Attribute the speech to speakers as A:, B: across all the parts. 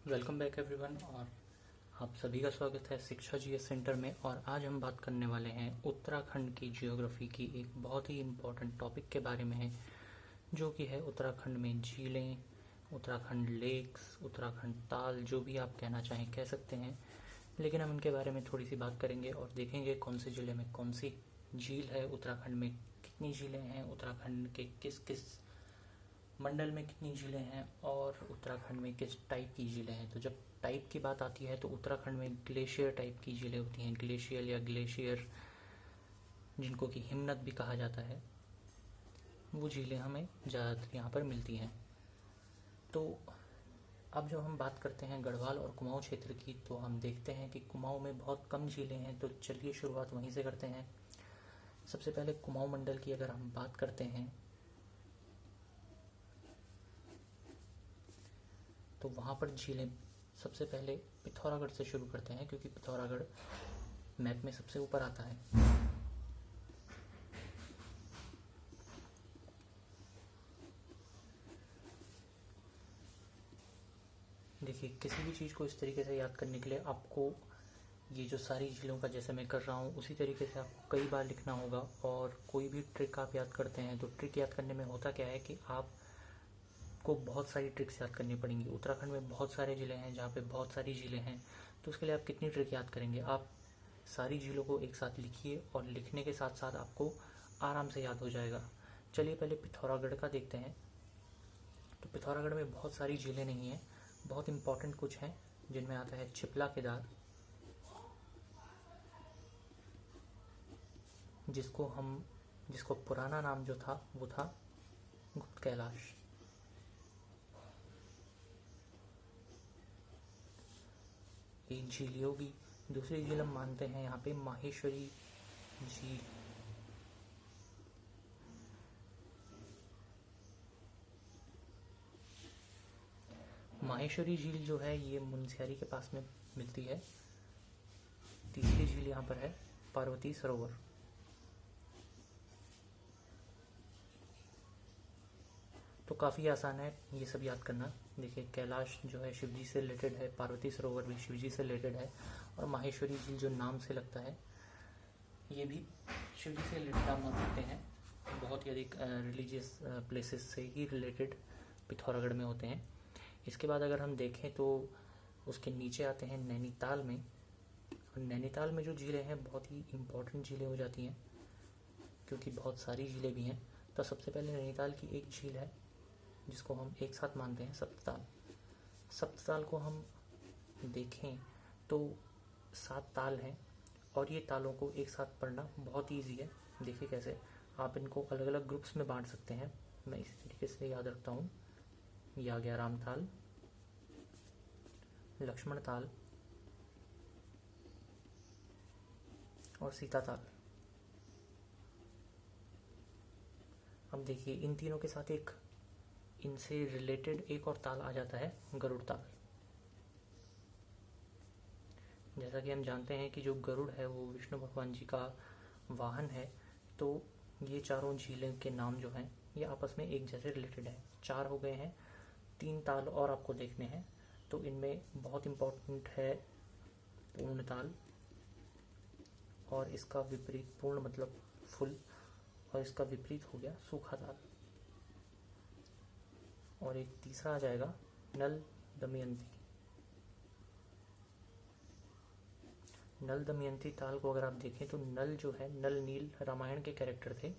A: Welcome back everyone. और आप सभी का स्वागत है शिक्षा जीएस सेंटर में। और आज हम बात करने वाले हैं उत्तराखंड की जियोग्राफी की एक बहुत ही इम्पोर्टेंट टॉपिक के बारे में है, जो कि है उत्तराखंड में झीलें, उत्तराखंड लेक्स, उत्तराखंड ताल, जो भी आप कहना चाहें कह सकते हैं। लेकिन हम इनके बारे में थोड़ी सी बात करेंगे और देखेंगे कौन से ज़िले में कौन सी झील है, उत्तराखंड में कितनी झीलें हैं, उत्तराखंड के किस किस मंडल में कितनी झीलें हैं और उत्तराखंड में किस टाइप की झीलें हैं। तो जब टाइप की बात आती है तो उत्तराखंड में ग्लेशियर टाइप की झीलें होती हैं, ग्लेशियर या ग्लेशियर, जिनको कि हिमनद भी कहा जाता है। वो झीलें हमें ज़्यादातर यहाँ पर मिलती हैं। तो अब जो हम बात करते हैं गढ़वाल और कुमाऊँ क्षेत्र की, तो हम देखते हैं कि कुमाऊँ में बहुत कम झीलें हैं। तो चलिए शुरुआत वहीं से करते हैं। सबसे पहले कुमाऊँ मंडल की अगर हम बात करते हैं तो वहाँ पर झीलें सबसे पहले पिथौरागढ़ से शुरू करते हैं, क्योंकि पिथौरागढ़ मैप में सबसे ऊपर आता है। देखिए, किसी भी चीज़ को इस तरीके से याद करने के लिए आपको ये जो सारी झीलों का जैसे मैं कर रहा हूँ उसी तरीके से आपको कई बार लिखना होगा। और कोई भी ट्रिक आप याद करते हैं तो ट्रिक याद करने में होता क्या है कि आपको बहुत सारी ट्रिक्स याद करनी पड़ेंगी। उत्तराखंड में बहुत सारे ज़िले हैं जहाँ पे बहुत सारी झीलें हैं, तो उसके लिए आप कितनी ट्रिक याद करेंगे। आप सारी झीलों को एक साथ लिखिए और लिखने के साथ साथ आपको आराम से याद हो जाएगा। चलिए पहले पिथौरागढ़ का देखते हैं। तो पिथौरागढ़ में बहुत सारी झीलें नहीं हैं, बहुत इम्पॉर्टेंट कुछ हैं, जिनमें आता है चिपला केदार, जिसको पुराना नाम जो था वो था गुप्त कैलाश। एक झील होगी। दूसरी झील हम मानते हैं यहाँ पे माहेश्वरी झील। माहेश्वरी झील जो है ये मुनस्यारी के पास में मिलती है। तीसरी झील यहाँ पर है पार्वती सरोवर। तो काफ़ी आसान है ये सब याद करना। देखिए, कैलाश जो है शिव जी से रिलेटेड है, पार्वती सरोवर भी शिव जी से रिलेटेड है, और माहेश्वरी झील जो नाम से लगता है ये भी शिव जी से रिलेटेड आप मान सकते हैं। बहुत ही अधिक रिलीजियस प्लेसेस से ही रिलेटेड पिथौरागढ़ में होते हैं। इसके बाद अगर हम देखें तो उसके नीचे आते हैं नैनीताल में। और नैनीताल में जो झीलें हैं बहुत ही इम्पोर्टेंट झीलें हो जाती हैं, क्योंकि बहुत सारी झीलें भी हैं। तो सबसे पहले नैनीताल की एक झील है जिसको हम एक साथ मानते हैं सप्तताल। सप्तताल को हम देखें तो 7 ताल हैं और ये तालों को एक साथ पढ़ना बहुत ईजी है। देखिए कैसे आप इनको अलग अलग ग्रुप्स में बांट सकते हैं। मैं इसी तरीके से याद रखता हूँ। ये आ गया राम ताल, लक्ष्मण ताल और सीता ताल। अब देखिए, इन तीनों के साथ एक इनसे रिलेटेड एक और ताल आ जाता है गरुड़ ताल। जैसा कि हम जानते हैं कि जो गरुड़ है वो विष्णु भगवान जी का वाहन है। तो ये चारों झीलें के नाम जो हैं ये आपस में एक जैसे रिलेटेड हैं। 4 हो गए हैं, 3 ताल और आपको देखने हैं। तो इनमें बहुत इम्पोर्टेंट है पूर्ण ताल, और इसका विपरीत पूर्ण मतलब फुल, और इसका विपरीत हो गया सूखा ताल। और एक तीसरा आ जाएगा नल दमयंती। नल दमयंती ताल को अगर आप देखें तो नल जो है, नल नील रामायण के कैरेक्टर थे,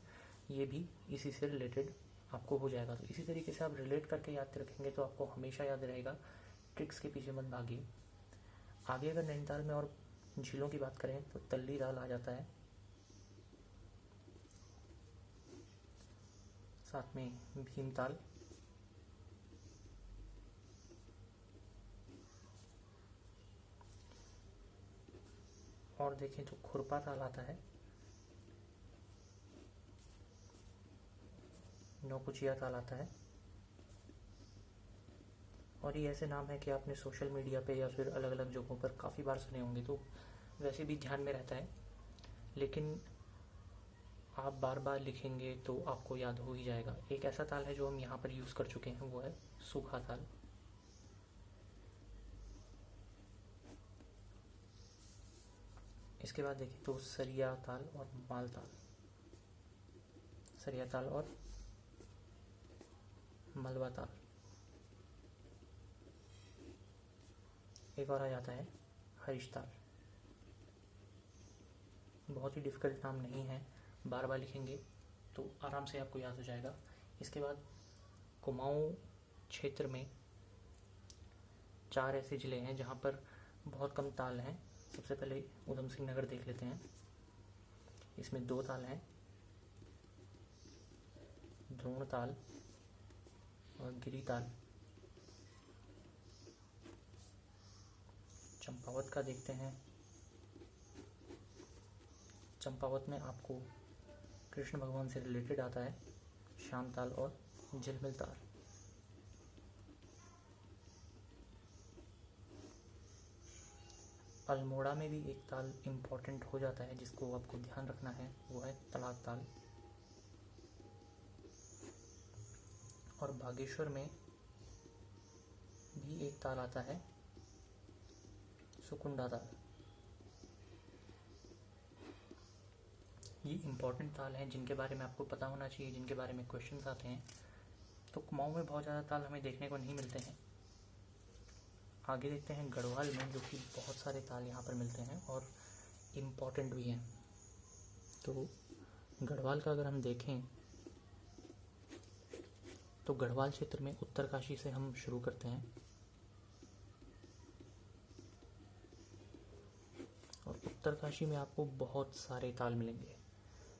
A: ये भी इसी से रिलेटेड आपको हो जाएगा। तो इसी तरीके से आप रिलेट करके याद रखेंगे तो आपको हमेशा याद रहेगा। ट्रिक्स के पीछे मत भागिए। आगे अगर नैनीताल में और झीलों की बात करें तो तल्ली ताल आ जाता है, साथ में भीमताल, और देखें तो खुरपा ताल आता है, नौकुचिया ताल आता है। और ये ऐसे नाम है कि आपने सोशल मीडिया पे या फिर अलग अलग जगहों पर काफ़ी बार सुने होंगे, तो वैसे भी ध्यान में रहता है। लेकिन आप बार बार लिखेंगे तो आपको याद हो ही जाएगा। एक ऐसा ताल है जो हम यहाँ पर यूज़ कर चुके हैं, वो है सूखा ताल। इसके बाद देखें तो सरिया ताल और माल ताल, सरिया ताल और मलबा ताल। एक और आ जाता है हरीश ताल। बहुत ही डिफ़िकल्ट नाम नहीं है, बार बार लिखेंगे तो आराम से आपको याद हो जाएगा। इसके बाद कुमाऊं क्षेत्र में 4 ऐसे ज़िले हैं जहाँ पर बहुत कम ताल हैं। सबसे पहले उधम सिंह नगर देख लेते हैं। इसमें 2 ताल हैं, द्रोण ताल और गिरी ताल। चंपावत का देखते हैं। चंपावत में आपको कृष्ण भगवान से रिलेटेड आता है श्याम ताल और झिलमिल ताल। अल्मोड़ा में भी एक ताल इम्पॉर्टेंट हो जाता है जिसको आपको ध्यान रखना है, वो है तड़ाक ताल। और बागेश्वर में भी एक ताल आता है सुकुंडा ताल। ये इम्पॉर्टेंट ताल हैं जिनके बारे में आपको पता होना चाहिए, जिनके बारे में क्वेश्चंस आते हैं। तो कुमाऊं में बहुत ज़्यादा ताल हमें देखने को नहीं मिलते हैं। आगे देखते हैं गढ़वाल में, जो कि बहुत सारे ताल यहाँ पर मिलते हैं और इम्पॉर्टेंट भी हैं। तो गढ़वाल का अगर हम देखें तो गढ़वाल क्षेत्र में उत्तरकाशी से हम शुरू करते हैं और उत्तरकाशी में आपको बहुत सारे ताल मिलेंगे।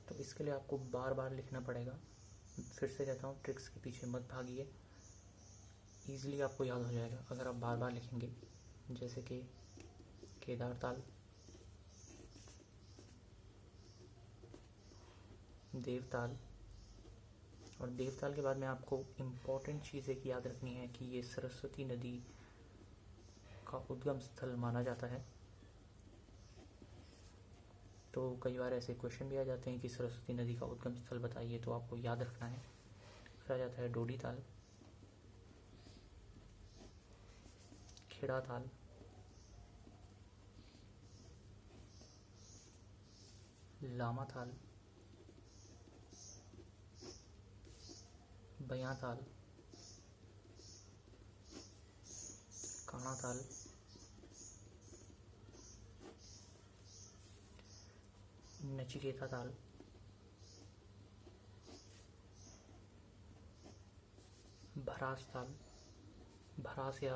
A: तो इसके लिए आपको बार बार लिखना पड़ेगा। फिर से कहता हूँ, ट्रिक्स के पीछे मत भागिए, ईजिली आपको याद हो जाएगा अगर आप बार बार लिखेंगे। जैसे कि केदार ताल, देवताल, और देवताल के बाद में आपको इम्पॉर्टेंट चीज़ एक याद रखनी है कि ये सरस्वती नदी का उद्गम स्थल माना जाता है। तो कई बार ऐसे क्वेश्चन भी आ जाते हैं कि सरस्वती नदी का उद्गम स्थल बताइए, तो आपको याद रखना है। फिर आ जाता है डोडी ताल, खेड़ा ताल, लामा ताल, बयां ताल, काना ताल, नचिकेता ताल, भरास ताल, भरास या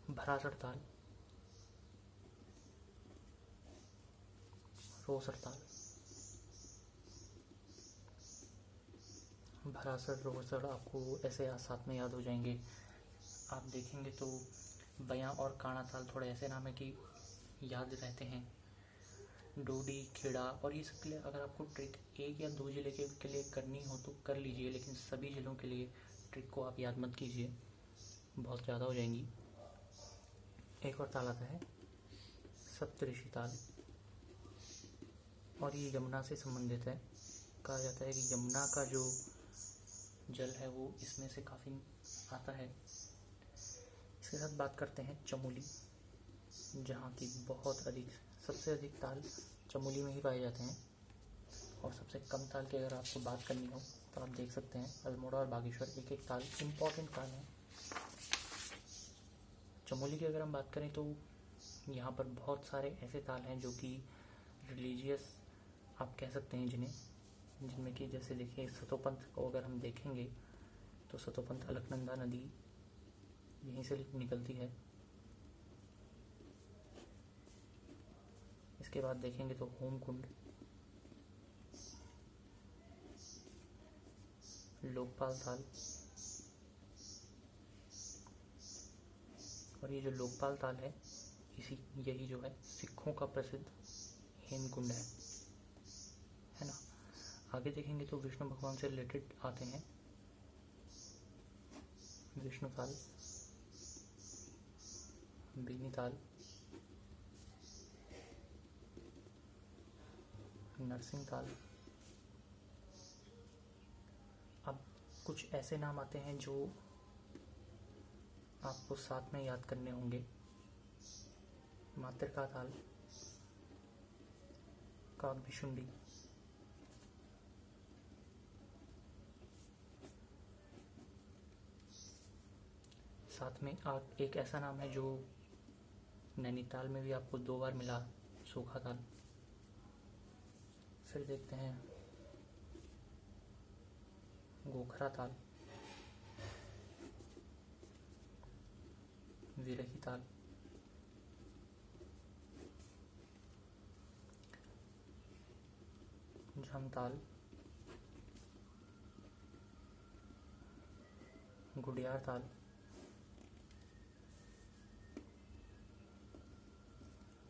A: भरासड़ ताल, रोसड़ ताल। भरासड़ रोसड़ आपको ऐसे साथ में याद हो जाएंगे। आप देखेंगे तो बयां और काना ताल थोड़े ऐसे नाम है कि याद रहते हैं। डोडी, खेड़ा और ये सब के लिए अगर आपको ट्रिक 1 या 2 ज़िले के लिए करनी हो तो कर लीजिए, लेकिन सभी ज़िलों के लिए ट्रिक को आप याद मत कीजिए, बहुत ज़्यादा हो जाएंगी। एक और ताल आता है सप्तऋषि ताल, और ये यमुना से संबंधित है। कहा जाता है कि यमुना का जो जल है वो इसमें से काफ़ी आता है। इसके साथ बात करते हैं चमोली, जहाँ की सबसे अधिक ताल चमोली में ही पाए जाते हैं। और सबसे कम ताल की अगर आपको बात करनी हो तो आप देख सकते हैं अल्मोड़ा और बागेश्वर, एक एक ताल इम्पॉर्टेंट ताल है। चमोली की अगर हम बात करें तो यहाँ पर बहुत सारे ऐसे ताल हैं जो कि रिलीजियस आप कह सकते हैं जिनमें कि जैसे देखिए सतोपंथ को अगर हम देखेंगे तो सतोपंथ अलकनंदा नदी यहीं से निकलती है। इसके बाद देखेंगे तो होमकुंड, लोकपाल ताल, और ये जो लोकपाल ताल है यही जो है सिखों का प्रसिद्ध हेमकुंड है ना। आगे देखेंगे तो विष्णु भगवान से रिलेटेड आते हैं विष्णु ताल, बेनी ताल, नरसिंह ताल। अब कुछ ऐसे नाम आते हैं जो आपको साथ में याद करने होंगे। मातृका ताल, काकभिशुंडी, साथ में एक ऐसा नाम है जो नैनीताल में भी आपको 2 बार मिला, सूखा ताल। फिर देखते हैं गोखरा ताल, विरही ताल, झमताल, गुडियार ताल,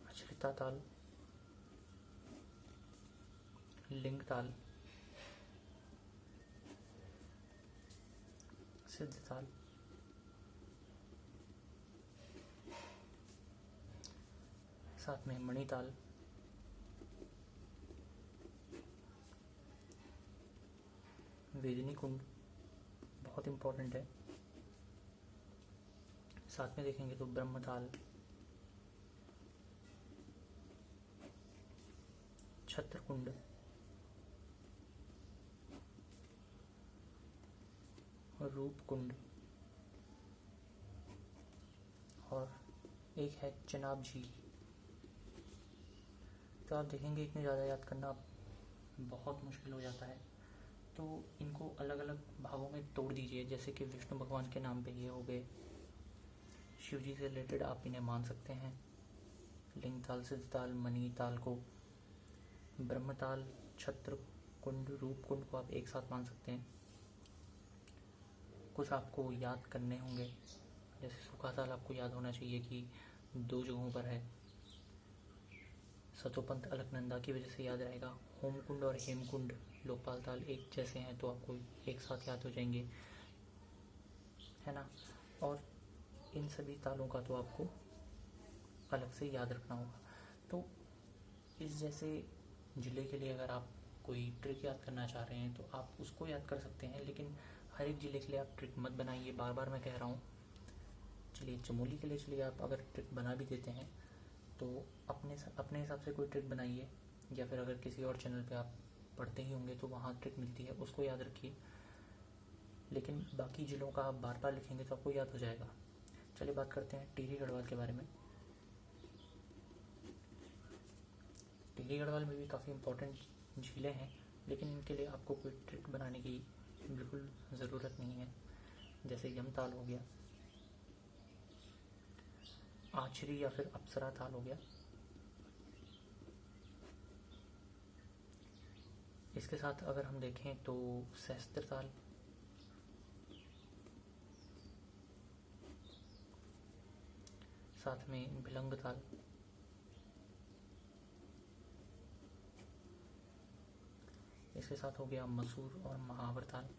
A: अचरिता ताल, लिंग ताल, सिद्ध ताल, साथ में मणिताल, वेदिनी कुंड बहुत इम्पोर्टेंट है। साथ में देखेंगे तो ब्रह्मताल, छत्रकुंड, रूपकुंड और एक है चिनाब झील। तो आप देखेंगे इतने ज़्यादा याद करना बहुत मुश्किल हो जाता है, तो इनको अलग अलग भागों में तोड़ दीजिए। जैसे कि विष्णु भगवान के नाम पे ये हो गए, शिव जी से रिलेटेड आप इन्हें मान सकते हैं। लिंग ताल, सिद्ध ताल, मणि ताल को, ब्रह्मताल, छत्र कुंड, रूप कुंड को आप एक साथ मान सकते हैं। कुछ आपको याद करने होंगे, जैसे सूखा ताल आपको याद होना चाहिए कि 2 जगहों पर है। सतोपंथ अलकनंदा की वजह से याद रहेगा। होमकुंड और हेमकुंड, लोकपाल ताल एक जैसे हैं तो आपको एक साथ याद हो जाएंगे, है ना। और इन सभी तालों का तो आपको अलग से याद रखना होगा। तो इस जैसे ज़िले के लिए अगर आप कोई ट्रिक याद करना चाह रहे हैं तो आप उसको याद कर सकते हैं, लेकिन हर एक ज़िले के लिए आप ट्रिक मत बनाइए, बार बार मैं कह रहा हूँ। चलिए चमोली के लिए चलिए आप अगर ट्रिक बना भी देते हैं तो अपने हिसाब से कोई ट्रिक बनाइए, या फिर अगर किसी और चैनल पे आप पढ़ते ही होंगे तो वहाँ ट्रिक मिलती है, उसको याद रखिए। लेकिन बाकी ज़िलों का आप बार बार लिखेंगे तो आपको याद हो जाएगा। चलिए बात करते हैं टिहरी गढ़वाल के बारे में। टिहरी गढ़वाल में भी काफ़ी इम्पोर्टेंट झीलें हैं, लेकिन इनके लिए आपको कोई ट्रिक बनाने की बिल्कुल ज़रूरत नहीं है। जैसे यमताल हो गया, आचरी या फिर अप्सरा ताल हो गया। इसके साथ अगर हम देखें तो सहस्त्र ताल, साथ में भिलंग ताल, इसके साथ हो गया मसूर और महावर ताल।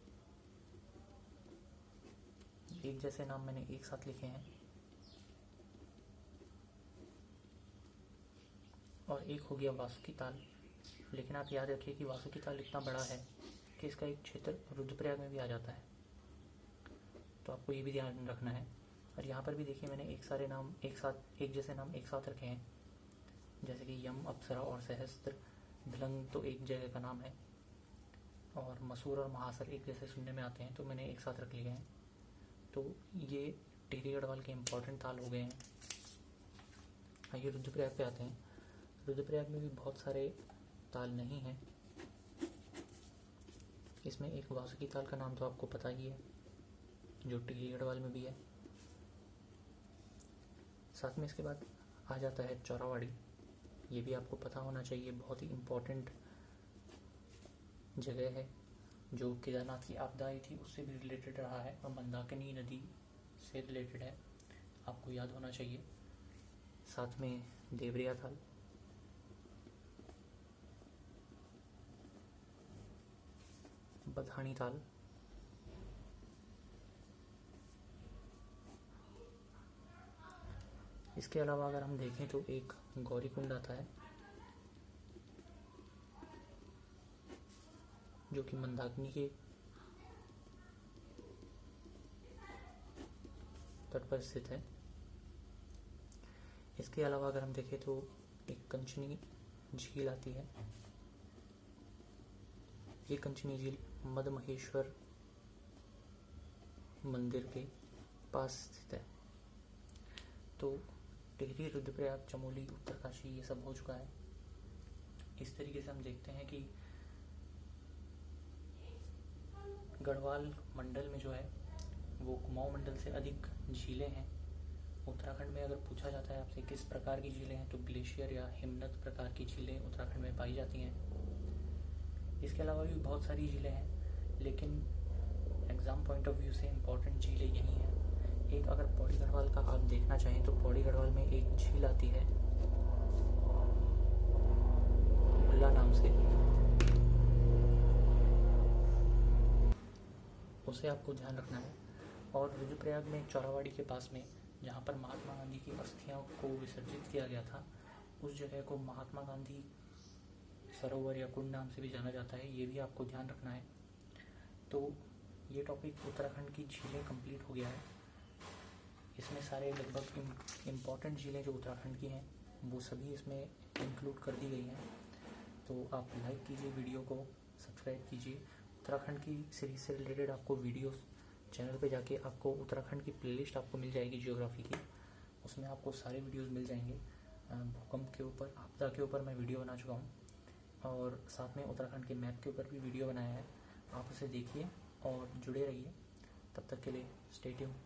A: एक जैसे नाम मैंने एक साथ लिखे हैं। और एक हो गया वासुकी ताल, लेकिन आप याद रखिए कि वासुकी ताल इतना बड़ा है कि इसका एक क्षेत्र रुद्रप्रयाग में भी आ जाता है, तो आपको ये भी ध्यान रखना है। और यहाँ पर भी देखिए मैंने एक जैसे नाम एक साथ रखे हैं, जैसे कि यम, अप्सरा और सहस्त्र। भिलंग तो एक जगह का नाम है, और मसूर और महासर एक जैसे सुनने में आते हैं, तो मैंने एक साथ रख लिए हैं। तो ये टिहरी गढ़वाल के इम्पोर्टेंट ताल हो गए हैं। आइए रुद्रप्रयाग पे आते हैं। रुद्रप्रयाग में भी बहुत सारे ताल नहीं हैं। इसमें एक वासुकी ताल का नाम तो आपको पता ही है, जो टिहरी गढ़वाल में भी है। साथ में इसके बाद आ जाता है चौरावाड़ी। ये भी आपको पता होना चाहिए, बहुत ही इम्पोर्टेंट जगह है, जो केदारनाथ की आपदा आई थी उससे भी रिलेटेड रहा है और मंदाकिनी नदी से रिलेटेड है, आपको याद होना चाहिए। साथ में देवरिया ताल, बधानी ताल, इसके अलावा अगर हम देखें तो एक गौरी कुंड आता है, जो कि मंदाकिनी के तट पर स्थित है। इसके अलावा अगर हम देखें तो एक कंचनी झील आती है, ये कंचनी झील मदमहेश्वर मंदिर के पास स्थित है। तो टिहरी, रुद्रप्रयाग, चमोली, उत्तरकाशी ये सब हो चुका है। इस तरीके से हम देखते हैं कि गढ़वाल मंडल में जो है वो कुमाऊं मंडल से अधिक झीलें हैं। उत्तराखंड में अगर पूछा जाता है आपसे किस प्रकार की झीलें हैं, तो ग्लेशियर या हिमनद प्रकार की झीलें उत्तराखंड में पाई जाती हैं। इसके अलावा भी बहुत सारी झीलें हैं, लेकिन एग्ज़ाम पॉइंट ऑफ व्यू से इम्पॉर्टेंट झीलें यही हैं। एक अगर पौड़ी गढ़वाल का आप देखना चाहें तो पौड़ी गढ़वाल में एक झील आती है बुल्ला नाम से, उसे आपको ध्यान रखना है। और रुद्रप्रयाग में चौरावाड़ी के पास में जहाँ पर महात्मा गांधी की अस्थियां को विसर्जित किया गया था, उस जगह को महात्मा गांधी सरोवर या कुंड नाम से भी जाना जाता है, ये भी आपको ध्यान रखना है। तो ये टॉपिक उत्तराखंड की झीलें कंप्लीट हो गया है। इसमें सारे लगभग इम्पॉर्टेंट झीलें जो उत्तराखंड की हैं वो सभी इसमें इंक्लूड कर दी गई हैं। तो आप लाइक कीजिए वीडियो को, सब्सक्राइब कीजिए। उत्तराखंड की सीरीज से रिलेटेड आपको वीडियोस चैनल पे जाके आपको उत्तराखंड की प्लेलिस्ट आपको मिल जाएगी जियोग्राफी की, उसमें आपको सारे वीडियोस मिल जाएंगे। भूकंप के ऊपर, आपदा के ऊपर मैं वीडियो बना चुका हूँ, और साथ में उत्तराखंड के मैप के ऊपर भी वीडियो बनाया है। आप उसे देखिए और जुड़े रहिए। तब तक के लिए स्टे ट्यून्ड।